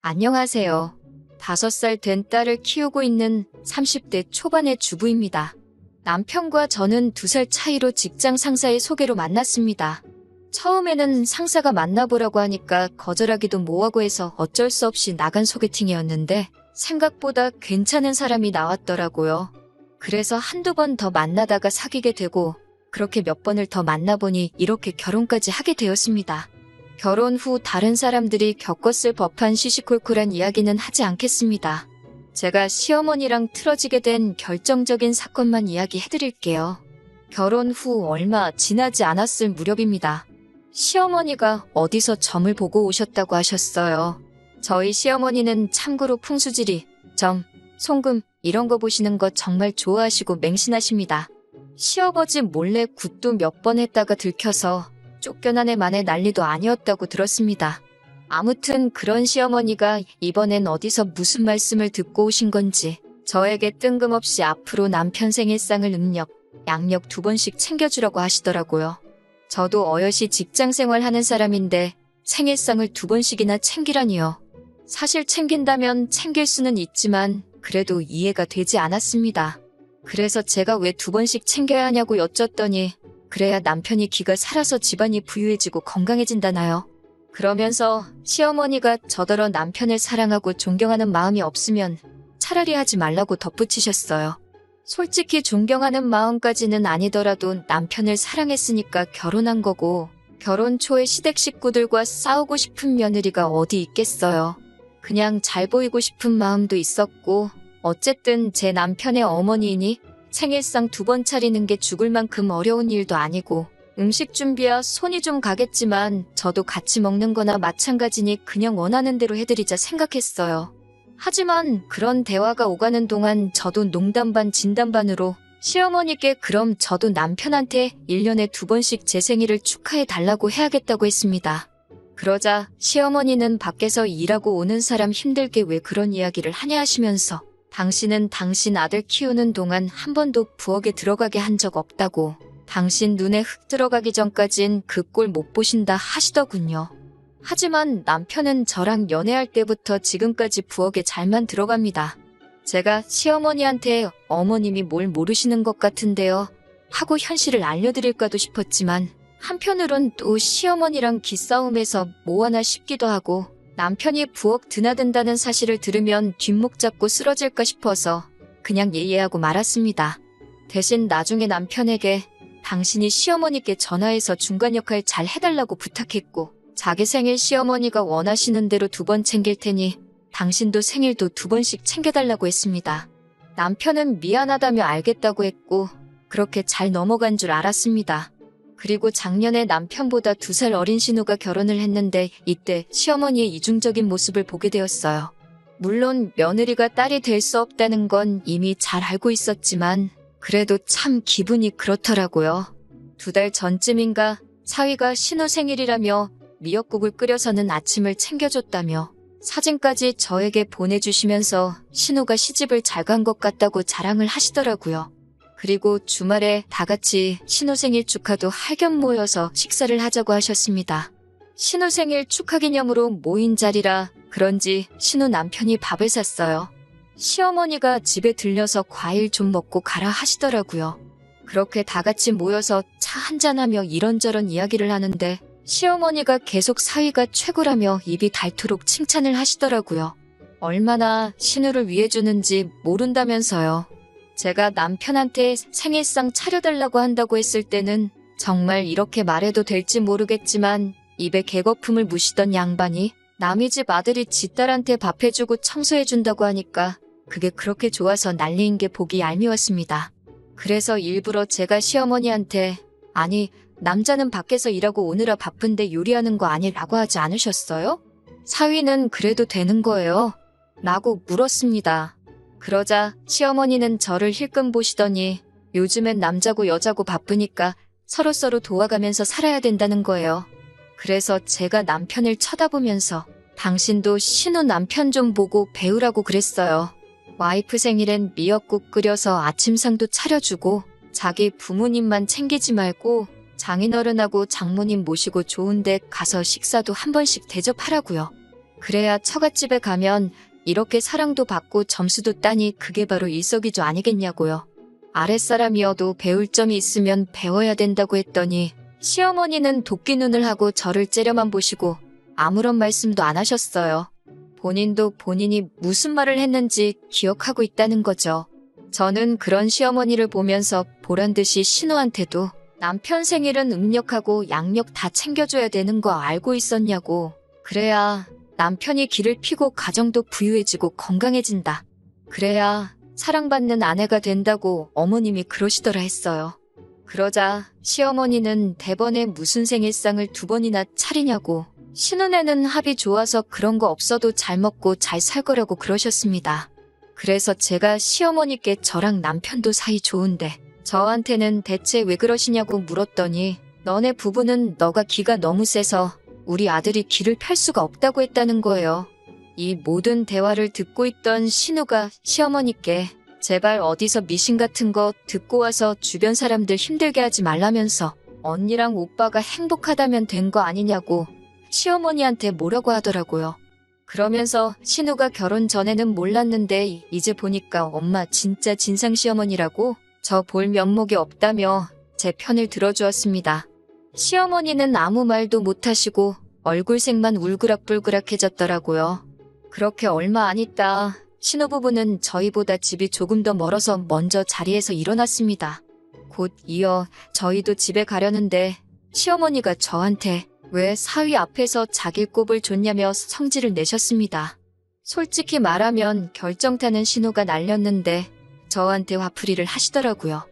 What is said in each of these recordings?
안녕하세요. 5살 된 딸을 키우고 있는 30대 초반의 주부입니다. 남편과 저는 2살 차이로 직장 상사의 소개로 만났습니다. 처음에는 상사가 만나보라고 하니까 거절하기도 뭐하고 해서 어쩔 수 없이 나간 소개팅이었는데 생각보다 괜찮은 사람이 나왔더라고요. 그래서 한두 번 더 만나다가 사귀게 되고 그렇게 몇 번을 더 만나보니 이렇게 결혼까지 하게 되었습니다. 결혼 후 다른 사람들이 겪었을 법한 시시콜콜한 이야기는 하지 않겠습니다. 제가 시어머니랑 틀어지게 된 결정적인 사건만 이야기해드릴게요. 결혼 후 얼마 지나지 않았을 무렵입니다. 시어머니가 어디서 점을 보고 오셨다고 하셨어요. 저희 시어머니는 참고로 풍수지리, 점, 송금 이런 거 보시는 거 정말 좋아하시고 맹신하십니다. 시아버지 몰래 굿도 몇 번 했다가 들켜서 쫓겨난 애 만에 난리도 아니었다고 들었습니다. 아무튼 그런 시어머니가 이번엔 어디서 무슨 말씀을 듣고 오신 건지 저에게 뜬금없이 앞으로 남편 생일상을 음력, 양력 2번씩 챙겨주라고 하시더라고요. 저도 어여시 직장생활 하는 사람인데 생일상을 2번씩이나 챙기라니요. 사실 챙긴다면 챙길 수는 있지만 그래도 이해가 되지 않았습니다. 그래서 제가 왜 2번씩 챙겨야 하냐고 여쭸더니 그래야 남편이 기가 살아서 집안이 부유해지고 건강해진다나요? 그러면서 시어머니가 저더러 남편을 사랑하고 존경하는 마음이 없으면 차라리 하지 말라고 덧붙이셨어요. 솔직히 존경하는 마음까지는 아니더라도 남편을 사랑했으니까 결혼한 거고 결혼 초에 시댁 식구들과 싸우고 싶은 며느리가 어디 있겠어요. 그냥 잘 보이고 싶은 마음도 있었고 어쨌든 제 남편의 어머니이니 생일상 2번 차리는 게 죽을 만큼 어려운 일도 아니고 음식 준비야 손이 좀 가겠지만 저도 같이 먹는 거나 마찬가지니 그냥 원하는 대로 해드리자 생각했어요. 하지만 그런 대화가 오가는 동안 저도 농담 반 진담 반으로 시어머니께 그럼 저도 남편한테 1년에 2번씩 제 생일을 축하해 달라고 해야겠다고 했습니다. 그러자 시어머니는 밖에서 일하고 오는 사람 힘들게 왜 그런 이야기를 하냐 하시면서 당신은 당신 아들 키우는 동안 한 번도 부엌에 들어가게 한 적 없다고 당신 눈에 흙 들어가기 전까진 그 꼴 못 보신다 하시더군요. 하지만 남편은 저랑 연애할 때부터 지금까지 부엌에 잘만 들어갑니다. 제가 시어머니한테 어머님이 뭘 모르시는 것 같은데요 하고 현실을 알려드릴까도 싶었지만 한편으론 또 시어머니랑 기싸움에서 뭐 하나 싶기도 하고 남편이 부엌 드나든다는 사실을 들으면 뒷목 잡고 쓰러질까 싶어서 그냥 예예하고 말았습니다. 대신 나중에 남편에게 당신이 시어머니께 전화해서 중간 역할 잘 해달라고 부탁했고 자기 생일 시어머니가 원하시는 대로 2번 챙길 테니 당신도 생일도 2번씩 챙겨달라고 했습니다. 남편은 미안하다며 알겠다고 했고 그렇게 잘 넘어간 줄 알았습니다. 그리고 작년에 남편보다 2살 어린 신우가 결혼을 했는데 이때 시어머니의 이중적인 모습을 보게 되었어요. 물론 며느리가 딸이 될 수 없다는 건 이미 잘 알고 있었지만 그래도 참 기분이 그렇더라고요. 2달 전쯤인가 사위가 신우 생일이라며 미역국을 끓여서는 아침을 챙겨줬다며 사진까지 저에게 보내주시면서 신우가 시집을 잘 간 것 같다고 자랑을 하시더라고요. 그리고 주말에 다 같이 신우 생일 축하도 할 겸 모여서 식사를 하자고 하셨습니다. 신우 생일 축하 기념으로 모인 자리라 그런지 신우 남편이 밥을 샀어요. 시어머니가 집에 들려서 과일 좀 먹고 가라 하시더라고요. 그렇게 다 같이 모여서 차 한잔하며 이런저런 이야기를 하는데 시어머니가 계속 사위가 최고라며 입이 닳도록 칭찬을 하시더라고요. 얼마나 신우를 위해 주는지 모른다면서요. 제가 남편한테 생일상 차려달라고 한다고 했을 때는 정말 이렇게 말해도 될지 모르겠지만 입에 개거품을 무시던 양반이 남의 집 아들이 지 딸한테 밥 해주고 청소해준다고 하니까 그게 그렇게 좋아서 난리인 게 보기 얄미웠습니다. 그래서 일부러 제가 시어머니한테 아니 남자는 밖에서 일하고 오느라 바쁜데 요리하는 거 아니라고 하지 않으셨어요? 사위는 그래도 되는 거예요? 라고 물었습니다. 그러자 시어머니는 저를 힐끔 보시더니 요즘엔 남자고 여자고 바쁘니까 서로서로 도와가면서 살아야 된다는 거예요. 그래서 제가 남편을 쳐다보면서 당신도 신우 남편 좀 보고 배우라고 그랬어요. 와이프 생일엔 미역국 끓여서 아침상도 차려주고 자기 부모님만 챙기지 말고 장인어른하고 장모님 모시고 좋은 데 가서 식사도 한 번씩 대접하라고요. 그래야 처갓집에 가면 이렇게 사랑도 받고 점수도 따니 그게 바로 일석이조 아니겠냐고요. 아랫사람이어도 배울 점이 있으면 배워야 된다고 했더니 시어머니는 도끼 눈을 하고 저를 째려만 보시고 아무런 말씀도 안 하셨어요. 본인도 본인이 무슨 말을 했는지 기억하고 있다는 거죠. 저는 그런 시어머니를 보면서 보란듯이 신우한테도 남편 생일은 음력하고 양력 다 챙겨줘야 되는 거 알고 있었냐고. 그래야 남편이 길을 피고 가정도 부유해지고 건강해진다. 그래야 사랑받는 아내가 된다고 어머님이 그러시더라 했어요. 그러자 시어머니는 대번에 무슨 생일상을 2번이나 차리냐고 신혼에는 합이 좋아서 그런 거 없어도 잘 먹고 잘 살 거라고 그러셨습니다. 그래서 제가 시어머니께 저랑 남편도 사이 좋은데 저한테는 대체 왜 그러시냐고 물었더니 너네 부부는 너가 기가 너무 세서 우리 아들이 길을 펼 수가 없다고 했다는 거예요. 이 모든 대화를 듣고 있던 신우가 시어머니께 제발 어디서 미신 같은 거 듣고 와서 주변 사람들 힘들게 하지 말라면서 언니랑 오빠가 행복하다면 된 거 아니냐고 시어머니한테 뭐라고 하더라고요. 그러면서 신우가 결혼 전에는 몰랐는데 이제 보니까 엄마 진짜 진상 시어머니라고 저 볼 면목이 없다며 제 편을 들어주었습니다. 시어머니는 아무 말도 못하시고 얼굴색만 울그락불그락해졌더라고요. 그렇게 얼마 안 있다 신우부부는 저희보다 집이 조금 더 멀어서 먼저 자리에서 일어났습니다. 곧 이어 저희도 집에 가려는데 시어머니가 저한테 왜 사위 앞에서 자기 꼽을 줬냐며 성질을 내셨습니다. 솔직히 말하면 결정타는 신우가 날렸는데 저한테 화풀이를 하시더라고요.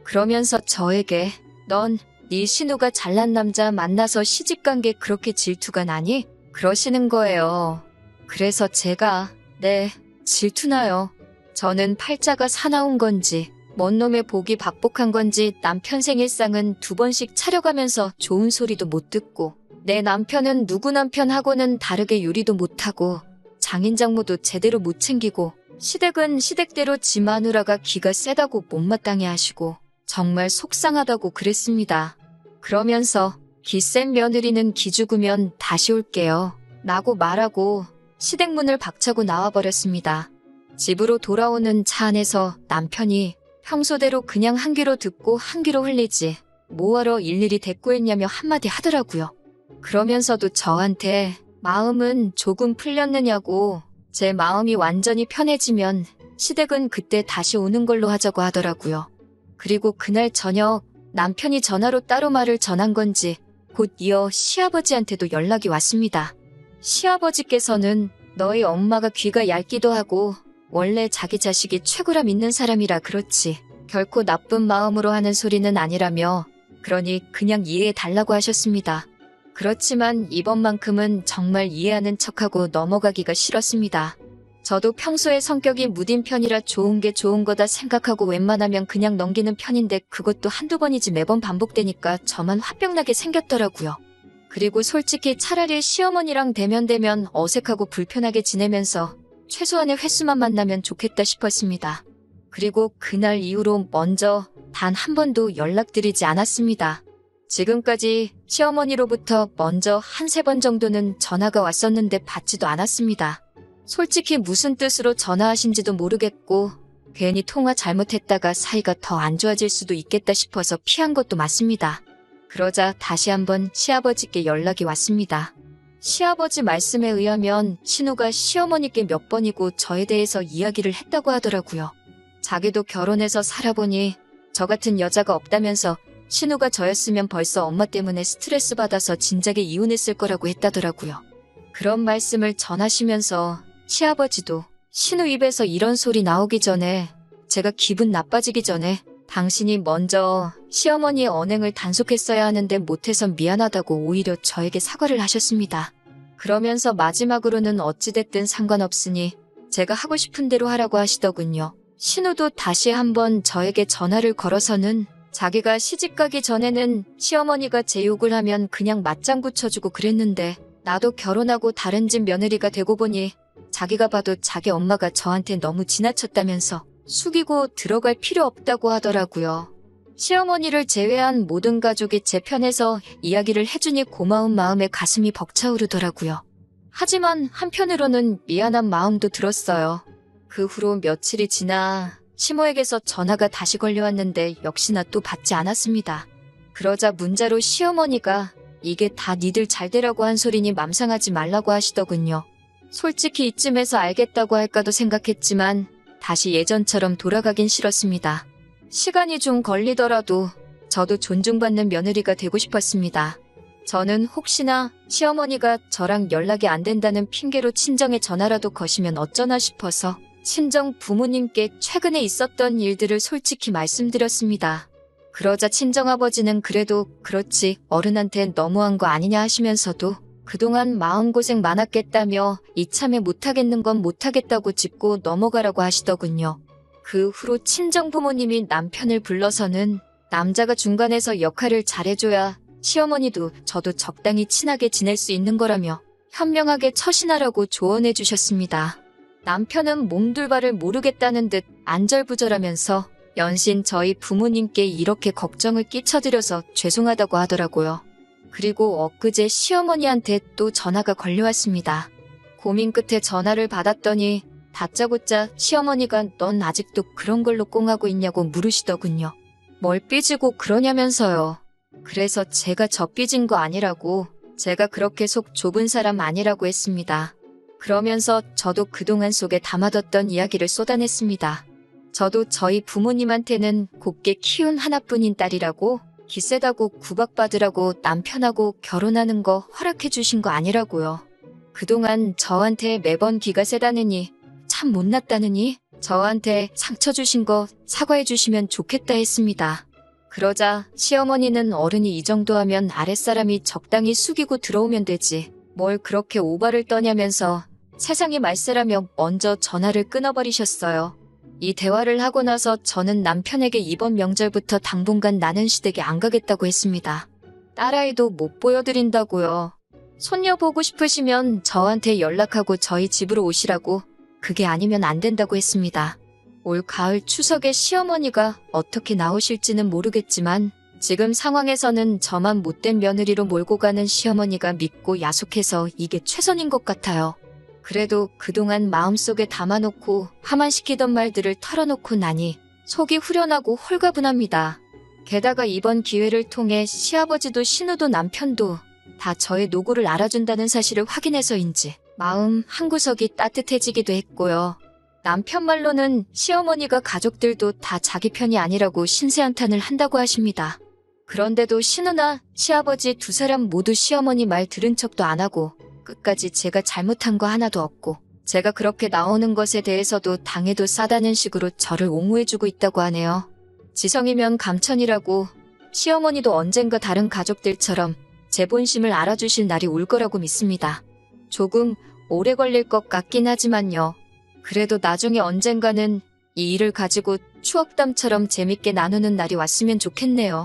그러면서 저에게 넌 네 신우가 잘난 남자 만나서 시집간 게 그렇게 질투가 나니? 그러시는 거예요. 그래서 제가 네, 질투나요. 저는 팔자가 사나운 건지 뭔 놈의 복이 박복한 건지 남편 생일상은 2번씩 차려가면서 좋은 소리도 못 듣고 내 남편은 누구 남편하고는 다르게 요리도 못하고 장인장모도 제대로 못 챙기고 시댁은 시댁대로 지 마누라가 기가 세다고 못마땅해 하시고 정말 속상하다고 그랬습니다. 그러면서 기센 며느리는 기 죽으면 다시 올게요 라고 말하고 시댁 문을 박차고 나와버렸습니다. 집으로 돌아오는 차 안에서 남편이 평소대로 그냥 한 귀로 듣고 한 귀로 흘리지 뭐하러 일일이 대꾸했냐며 한마디 하더라고요. 그러면서도 저한테 마음은 조금 풀렸느냐고 제 마음이 완전히 편해지면 시댁은 그때 다시 오는 걸로 하자고 하더라고요. 그리고 그날 저녁 남편이 전화로 따로 말을 전한 건지 곧 이어 시아버지한테도 연락이 왔습니다. 시아버지께서는 너희 엄마가 귀가 얇기도 하고 원래 자기 자식이 최고라 믿는 사람이라 그렇지 결코 나쁜 마음으로 하는 소리는 아니라며 그러니 그냥 이해해 달라고 하셨습니다. 그렇지만 이번만큼은 정말 이해하는 척하고 넘어가기가 싫었습니다. 저도 평소에 성격이 무딘 편이라 좋은 게 좋은 거다 생각하고 웬만하면 그냥 넘기는 편인데 그것도 한두 번이지 매번 반복되니까 저만 화병나게 생겼더라고요. 그리고 솔직히 차라리 시어머니랑 대면대면 어색하고 불편하게 지내면서 최소한의 횟수만 만나면 좋겠다 싶었습니다. 그리고 그날 이후로 먼저 단 한 번도 연락드리지 않았습니다. 지금까지 시어머니로부터 먼저 한 3번 정도는 전화가 왔었는데 받지도 않았습니다. 솔직히 무슨 뜻으로 전화하신지도 모르겠고 괜히 통화 잘못했다가 사이가 더 안 좋아질 수도 있겠다 싶어서 피한 것도 맞습니다. 그러자 다시 한번 시아버지께 연락이 왔습니다. 시아버지 말씀에 의하면 신우가 시어머니께 몇 번이고 저에 대해서 이야기를 했다고 하더라고요. 자기도 결혼해서 살아보니 저 같은 여자가 없다면서 신우가 저였으면 벌써 엄마 때문에 스트레스 받아서 진작에 이혼했을 거라고 했다더라고요. 그런 말씀을 전하시면서 시아버지도 신우 입에서 이런 소리 나오기 전에 제가 기분 나빠지기 전에 당신이 먼저 시어머니의 언행을 단속했어야 하는데 못해서 미안하다고 오히려 저에게 사과를 하셨습니다. 그러면서 마지막으로는 어찌됐든 상관없으니 제가 하고 싶은 대로 하라고 하시더군요. 신우도 다시 한번 저에게 전화를 걸어서는 자기가 시집가기 전에는 시어머니가 제 욕을 하면 그냥 맞장구 쳐주고 그랬는데 나도 결혼하고 다른 집 며느리가 되고 보니 자기가 봐도 자기 엄마가 저한테 너무 지나쳤다면서 숙이고 들어갈 필요 없다고 하더라고요. 시어머니를 제외한 모든 가족이 제 편에서 이야기를 해주니 고마운 마음에 가슴이 벅차오르더라고요. 하지만 한편으로는 미안한 마음도 들었어요. 그 후로 며칠이 지나 시모에게서 전화가 다시 걸려왔는데 역시나 또 받지 않았습니다. 그러자 문자로 시어머니가 이게 다 니들 잘 되라고 한 소리니 맘상하지 말라고 하시더군요. 솔직히 이쯤에서 알겠다고 할까도 생각했지만 다시 예전처럼 돌아가긴 싫었습니다. 시간이 좀 걸리더라도 저도 존중받는 며느리가 되고 싶었습니다. 저는 혹시나 시어머니가 저랑 연락이 안 된다는 핑계로 친정에 전화라도 거시면 어쩌나 싶어서 친정 부모님께 최근에 있었던 일들을 솔직히 말씀드렸습니다. 그러자 친정아버지는 그래도 그렇지 어른한텐 너무한 거 아니냐 하시면서도 그동안 마음고생 많았겠다며 이참에 못하겠는 건 못하겠다고 짚고 넘어가라고 하시더군요. 그 후로 친정 부모님이 남편을 불러서는 남자가 중간에서 역할을 잘해줘야 시어머니도 저도 적당히 친하게 지낼 수 있는 거라며 현명하게 처신하라고 조언해 주셨습니다. 남편은 몸둘바를 모르겠다는 듯 안절부절하면서 연신 저희 부모님께 이렇게 걱정을 끼쳐드려서 죄송하다고 하더라고요. 그리고 엊그제 시어머니한테 또 전화가 걸려왔습니다. 고민 끝에 전화를 받았더니 다짜고짜 시어머니가 넌 아직도 그런 걸로 꽁하고 있냐고 물으시더군요. 뭘 삐지고 그러냐면서요. 그래서 제가 저 삐진 거 아니라고, 제가 그렇게 속 좁은 사람 아니라고 했습니다. 그러면서 저도 그동안 속에 담아뒀던 이야기를 쏟아냈습니다. 저도 저희 부모님한테는 곱게 키운 하나뿐인 딸이라고, 기세다고 구박받으라고 남편하고 결혼하는 거 허락해 주신 거 아니라고요. 그동안 저한테 매번 기가 세다느니, 참 못났다느니, 저한테 상처 주신 거 사과해 주시면 좋겠다 했습니다. 그러자 시어머니는 어른이 이 정도 하면 아랫사람이 적당히 숙이고 들어오면 되지, 뭘 그렇게 오바를 떠냐면서 세상이 말세라며 먼저 전화를 끊어버리셨어요. 이 대화를 하고 나서 저는 남편에게 이번 명절부터 당분간 나는 시댁에 안 가겠다고 했습니다. 딸아이도 못 보여드린다고요. 손녀 보고 싶으시면 저한테 연락하고 저희 집으로 오시라고, 그게 아니면 안 된다고 했습니다. 올 가을 추석에 시어머니가 어떻게 나오실지는 모르겠지만 지금 상황에서는 저만 못된 며느리로 몰고 가는 시어머니가 믿고 야속해서 이게 최선인 것 같아요. 그래도 그동안 마음속에 담아놓고 함한시키던 말들을 털어놓고 나니 속이 후련하고 홀가분합니다. 게다가 이번 기회를 통해 시아버지도 신우도 남편도 다 저의 노고를 알아준다는 사실을 확인해서인지 마음 한구석이 따뜻해지기도 했고요. 남편 말로는 시어머니가 가족들도 다 자기 편이 아니라고 신세한탄을 한다고 하십니다. 그런데도 신우나 시아버지 두 사람 모두 시어머니 말 들은 척도 안 하고 끝까지 제가 잘못한 거 하나도 없고 제가 그렇게 나오는 것에 대해서도 당해도 싸다는 식으로 저를 옹호해주고 있다고 하네요. 지성이면 감천이라고 시어머니도 언젠가 다른 가족들처럼 제 본심을 알아주실 날이 올 거라고 믿습니다. 조금 오래 걸릴 것 같긴 하지만요. 그래도 나중에 언젠가는 이 일을 가지고 추억담처럼 재밌게 나누는 날이 왔으면 좋겠네요.